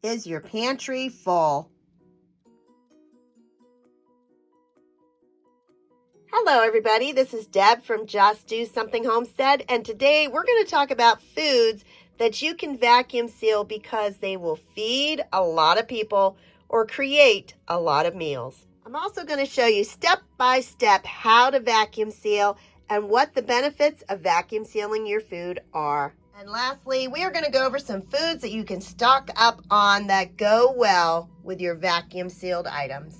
Is your pantry full? Hello everybody, this is Deb from Just Do Something Homestead, and today we're going to talk about foods that you can vacuum seal because they will feed a lot of people or create a lot of meals. I'm also going to show you step by step how to vacuum seal and what the benefits of vacuum sealing your food are. And lastly, we are going to go over some foods that you can stock up on that go well with your vacuum sealed items.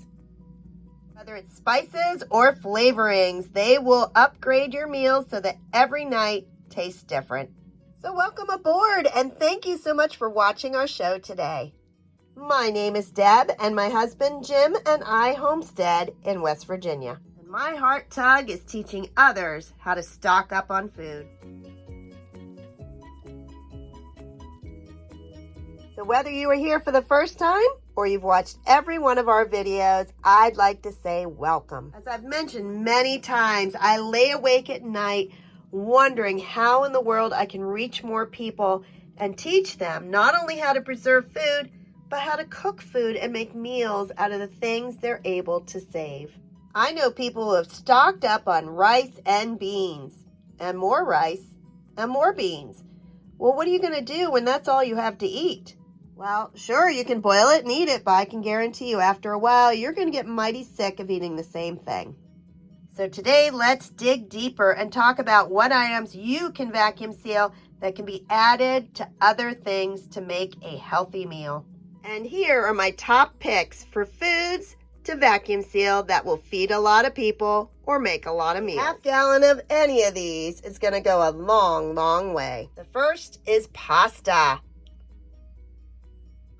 Whether it's spices or flavorings, they will upgrade your meals so that every night tastes different. So welcome aboard and thank you so much for watching our show today. My name is Deb and my husband Jim and I homestead in West Virginia. And my heart tug is teaching others how to stock up on food. So whether you are here for the first time or you've watched every one of our videos, I'd like to say welcome. As I've mentioned many times, I lay awake at night wondering how in the world I can reach more people and teach them not only how to preserve food, but how to cook food and make meals out of the things they're able to save. I know people who have stocked up on rice and beans, and more rice and more beans. Well, what are you going to do when that's all you have to eat? Well, sure, you can boil it and eat it, but I can guarantee you after a while, you're going to get mighty sick of eating the same thing. So today, let's dig deeper and talk about what items you can vacuum seal that can be added to other things to make a healthy meal. And here are my top picks for foods to vacuum seal that will feed a lot of people or make a lot of meals. Half gallon of any of these is going to go a long, long way. The first is pasta.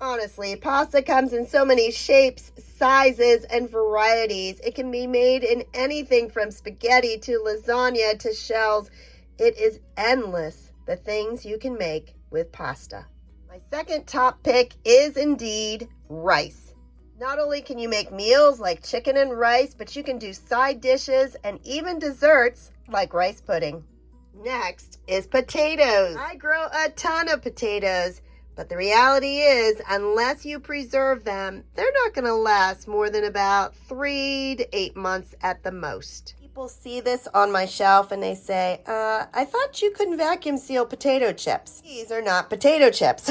Honestly, pasta comes in so many shapes, sizes, and varieties. It can be made in anything from spaghetti to lasagna to shells. It is endless, the things you can make with pasta. My second top pick is indeed rice. Not only can you make meals like chicken and rice, but you can do side dishes and even desserts like rice pudding. Next is potatoes. I grow a ton of potatoes. But the reality is, unless you preserve them, they're not going to last more than about 3 to 8 months at the most. People see this on my shelf and they say, I thought you couldn't vacuum seal potato chips. These are not potato chips.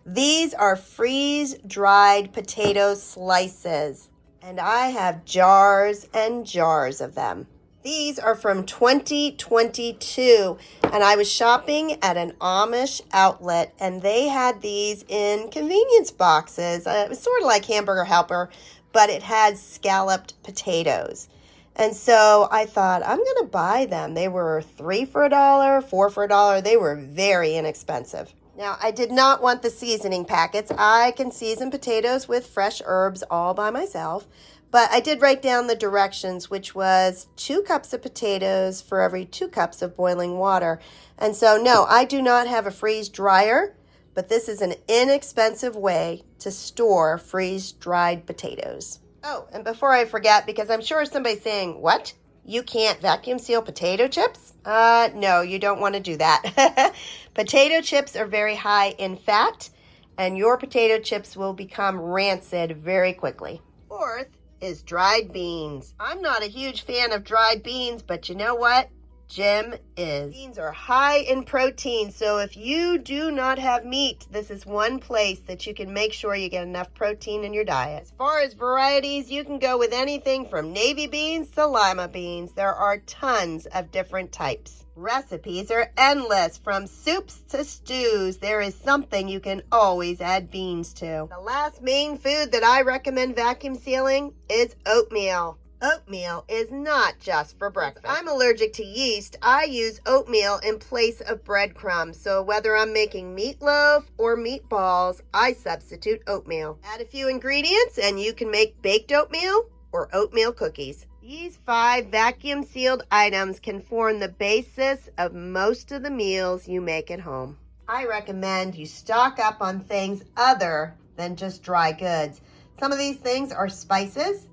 These are freeze-dried potato slices. And I have jars and jars of them. These are from 2022, and I was shopping at an Amish outlet, and they had these in convenience boxes. It was sort of like Hamburger Helper, but it had scalloped potatoes. And so I thought, I'm going to buy them. They were 3 for $1, 4 for $1. They were very inexpensive. Now, I did not want the seasoning packets. I can season potatoes with fresh herbs all by myself. But I did write down the directions, which was 2 cups of potatoes for every 2 cups of boiling water. And so, no, I do not have a freeze dryer, but this is an inexpensive way to store freeze-dried potatoes. Oh, and before I forget, because I'm sure somebody's saying, what? You can't vacuum seal potato chips? No, you don't want to do that. Potato chips are very high in fat, and your potato chips will become rancid very quickly. Fourth is dried beans. I'm not a huge fan of dried beans, but you know what? Jim is. Beans are high in protein, so if you do not have meat, this is one place that you can make sure you get enough protein in your diet. As far as varieties, you can go with anything from navy beans to lima beans. There are tons of different types. Recipes are endless, from soups to stews. There is something you can always add beans to. The last main food that I recommend vacuum sealing is oatmeal. Oatmeal is not just for breakfast. I'm allergic to yeast. I use oatmeal in place of breadcrumbs. So whether I'm making meatloaf or meatballs, I substitute oatmeal. Add a few ingredients and you can make baked oatmeal or oatmeal cookies. These 5 vacuum sealed items can form the basis of most of the meals you make at home. I recommend you stock up on things other than just dry goods. Some of these things are spices,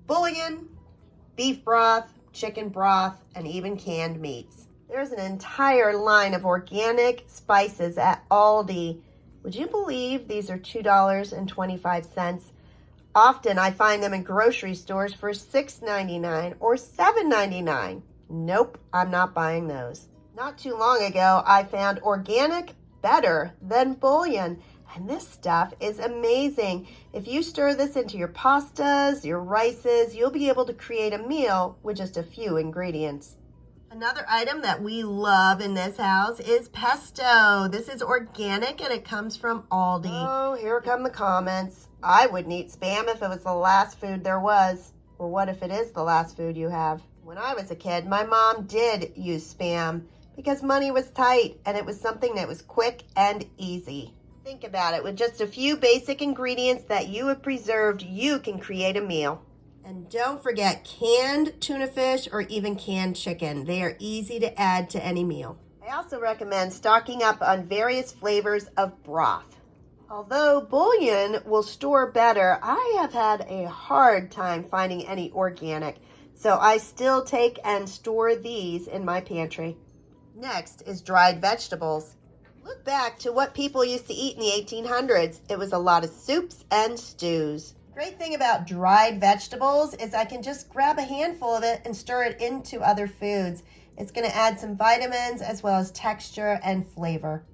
bouillon, beef broth, chicken broth, and even canned meats. There's an entire line of organic spices at Aldi Would you believe these are $2.25? Often I find them in grocery stores for $6.99 or $7.99. Nope, I'm not buying those. Not too long ago, I found organic better than bouillon. And this stuff is amazing. If you stir this into your pastas, your rices, you'll be able to create a meal with just a few ingredients. Another item that we love in this house is pesto. This is organic and it comes from Aldi. Oh, here come the comments. I wouldn't eat Spam if it was the last food there was. Well, what if it is the last food you have? When I was a kid, my mom did use Spam because money was tight and it was something that was quick and easy. Think about it. With just a few basic ingredients that you have preserved, you can create a meal. And don't forget canned tuna fish or even canned chicken. They are easy to add to any meal. I also recommend stocking up on various flavors of broth. Although bouillon will store better, I have had a hard time finding any organic, so I still take and store these in my pantry. Next is dried vegetables. Look back to what people used to eat in the 1800s. It was a lot of soups and stews. Great thing about dried vegetables is I can just grab a handful of it and stir it into other foods. It's going to add some vitamins as well as texture and flavor.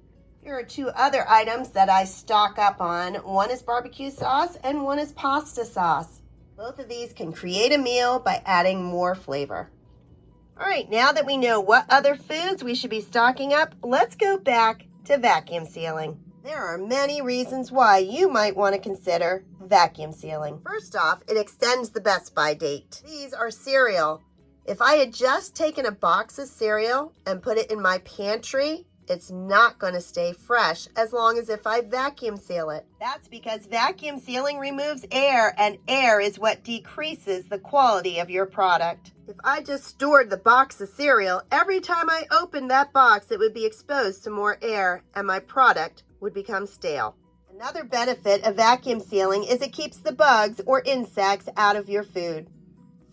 Here are two other items that I stock up on. One is barbecue sauce and one is pasta sauce. Both of these can create a meal by adding more flavor. All right, now that we know what other foods we should be stocking up, let's go back to vacuum sealing. There are many reasons why you might want to consider vacuum sealing. First off, it extends the best by date. These are cereal. If I had just taken a box of cereal and put it in my pantry, it's not going to stay fresh as long as if I vacuum seal it. That's because vacuum sealing removes air, and air is what decreases the quality of your product. If I just stored the box of cereal, every time I opened that box, it would be exposed to more air, and my product would become stale. Another benefit of vacuum sealing is it keeps the bugs or insects out of your food.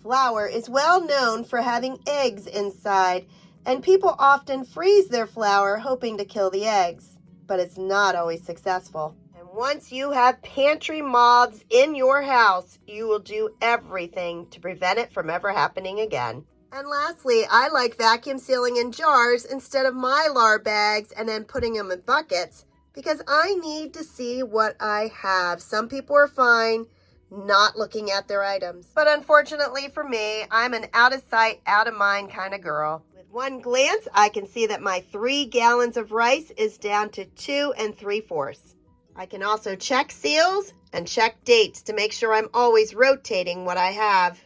Flour is well known for having eggs inside, and people often freeze their flour hoping to kill the eggs, but it's not always successful. And once you have pantry moths in your house, you will do everything to prevent it from ever happening again. And lastly, I like vacuum sealing in jars instead of Mylar bags and then putting them in buckets because I need to see what I have. Some people are fine not looking at their items. But unfortunately for me, I'm an out of sight, out of mind kind of girl. One glance, I can see that my 3 gallons of rice is down to 2 3/4. I can also check seals and check dates to make sure I'm always rotating what I have.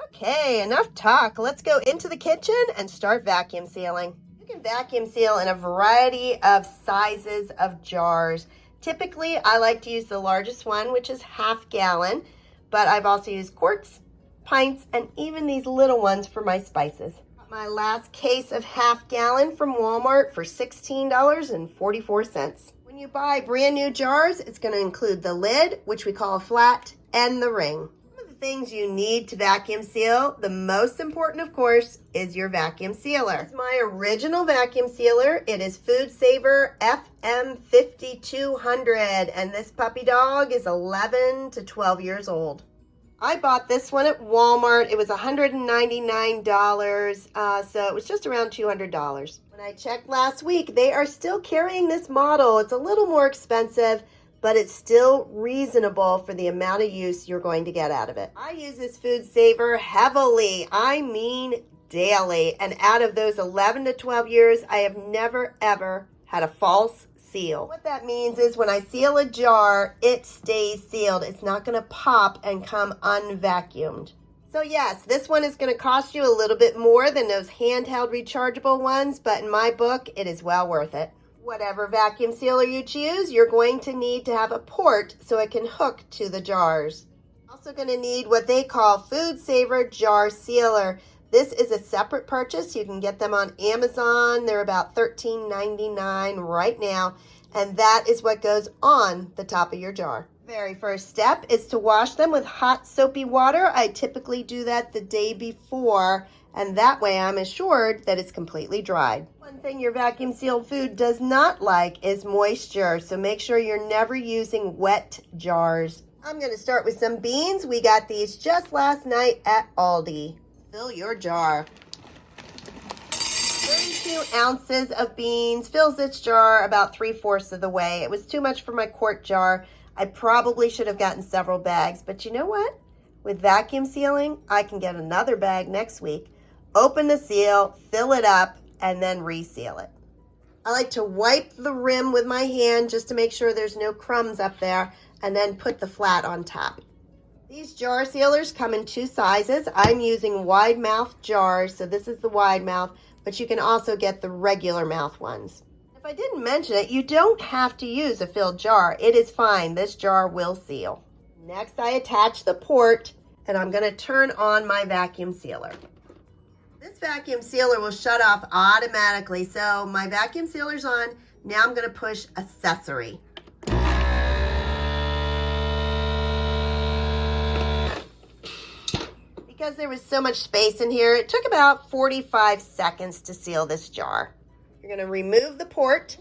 Okay, enough talk. Let's go into the kitchen and start vacuum sealing. You can vacuum seal in a variety of sizes of jars. Typically, I like to use the largest one, which is 1/2 gallon, but I've also used quarts, pints, and even these little ones for my spices. My last case of 1/2 gallon from Walmart for $16.44. When you buy brand new jars, it's going to include the lid, which we call a flat, and the ring. Some of the things you need to vacuum seal, the most important, of course, is your vacuum sealer. This is my original vacuum sealer. It is Food Saver FM5200, and this puppy dog is 11 to 12 years old. I bought this one at Walmart. It was $199, so it was just around $200. When I checked last week, they are still carrying this model. It's a little more expensive, but it's still reasonable for the amount of use you're going to get out of it. I use this Food Saver heavily. I mean daily. And out of those 11 to 12 years, I have never, ever had a false seal. What that means is when I seal a jar, it stays sealed. It's not going to pop and come unvacuumed. So yes, this one is going to cost you a little bit more than those handheld rechargeable ones, but in my book, it is well worth it. Whatever vacuum sealer you choose, you're going to need to have a port so it can hook to the jars. Also going to need what they call Food Saver Jar Sealer. This is a separate purchase. You can get them on Amazon. They're about $13.99 right now. And that is what goes on the top of your jar. Very first step is to wash them with hot soapy water. I typically do that the day before and that way I'm assured that it's completely dried. One thing your vacuum sealed food does not like is moisture, so make sure you're never using wet jars. I'm going to start with some beans. We got these just last night at Aldi. Fill your jar. 32 ounces of beans fills this jar about 3/4 of the way. It was too much for my quart jar. I probably should have gotten several bags, but you know what? With vacuum sealing, I can get another bag next week, open the seal, fill it up, and then reseal it. I like to wipe the rim with my hand just to make sure there's no crumbs up there, and then put the flat on top. These jar sealers come in 2 sizes. I'm using wide mouth jars, so this is the wide mouth, but you can also get the regular mouth ones. If I didn't mention it, you don't have to use a filled jar. It is fine. This jar will seal. Next, I attach the port, and I'm going to turn on my vacuum sealer. This vacuum sealer will shut off automatically, so my vacuum sealer's on. Now I'm going to push accessory. Because there was so much space in here, it took about 45 seconds to seal this jar. You're going to remove the port.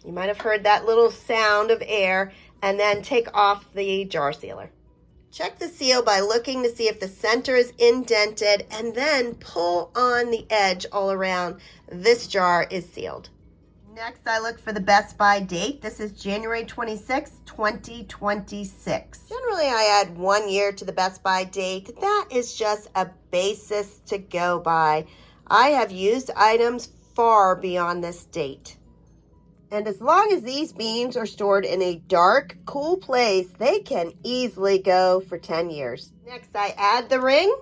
You might have heard that little sound of air, and then take off the jar sealer. Check the seal by looking to see if the center is indented, and then pull on the edge all around. This jar is sealed. Next, I look for the best by date. This is January 26, 2026. Generally, I add 1 year to the best by date. That is just a basis to go by. I have used items far beyond this date. And as long as these beans are stored in a dark, cool place, they can easily go for 10 years. Next, I add the ring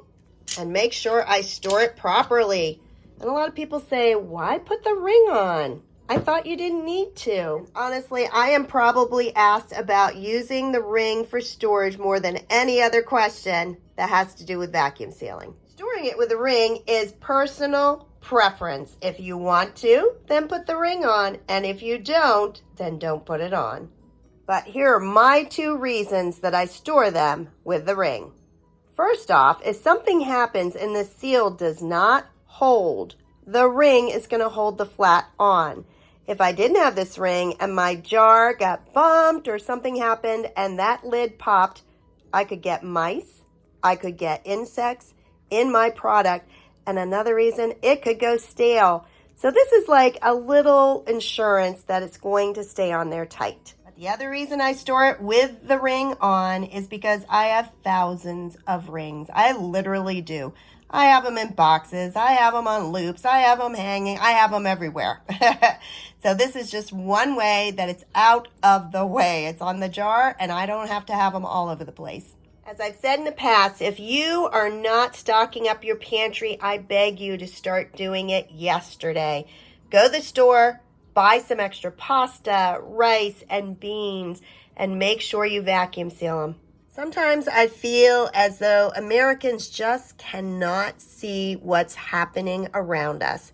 and make sure I store it properly. And a lot of people say, why put the ring on? I thought you didn't need to. Honestly, I am probably asked about using the ring for storage more than any other question that has to do with vacuum sealing. Storing it with a ring is personal preference. If you want to, then put the ring on. And if you don't, then don't put it on. But here are my 2 reasons that I store them with the ring. First off, if something happens and the seal does not hold, the ring is going to hold the flat on. If I didn't have this ring and my jar got bumped or something happened and that lid popped, I could get mice, I could get insects in my product, and another reason, it could go stale. So this is like a little insurance that it's going to stay on there tight. But the other reason I store it with the ring on is because I have thousands of rings. I literally do. I have them in boxes, I have them on loops, I have them hanging, I have them everywhere. So this is just one way that it's out of the way. It's on the jar and I don't have to have them all over the place. As I've said in the past, if you are not stocking up your pantry, I beg you to start doing it yesterday. Go to the store, buy some extra pasta, rice, and beans, and make sure you vacuum seal them. Sometimes I feel as though Americans just cannot see what's happening around us.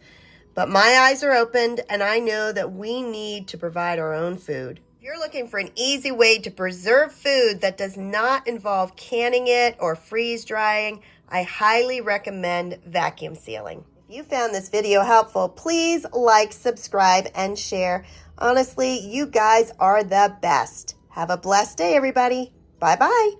But my eyes are opened and I know that we need to provide our own food. If you're looking for an easy way to preserve food that does not involve canning it or freeze drying, I highly recommend vacuum sealing. If you found this video helpful, please like, subscribe, and share. Honestly, you guys are the best. Have a blessed day, everybody. Bye-bye.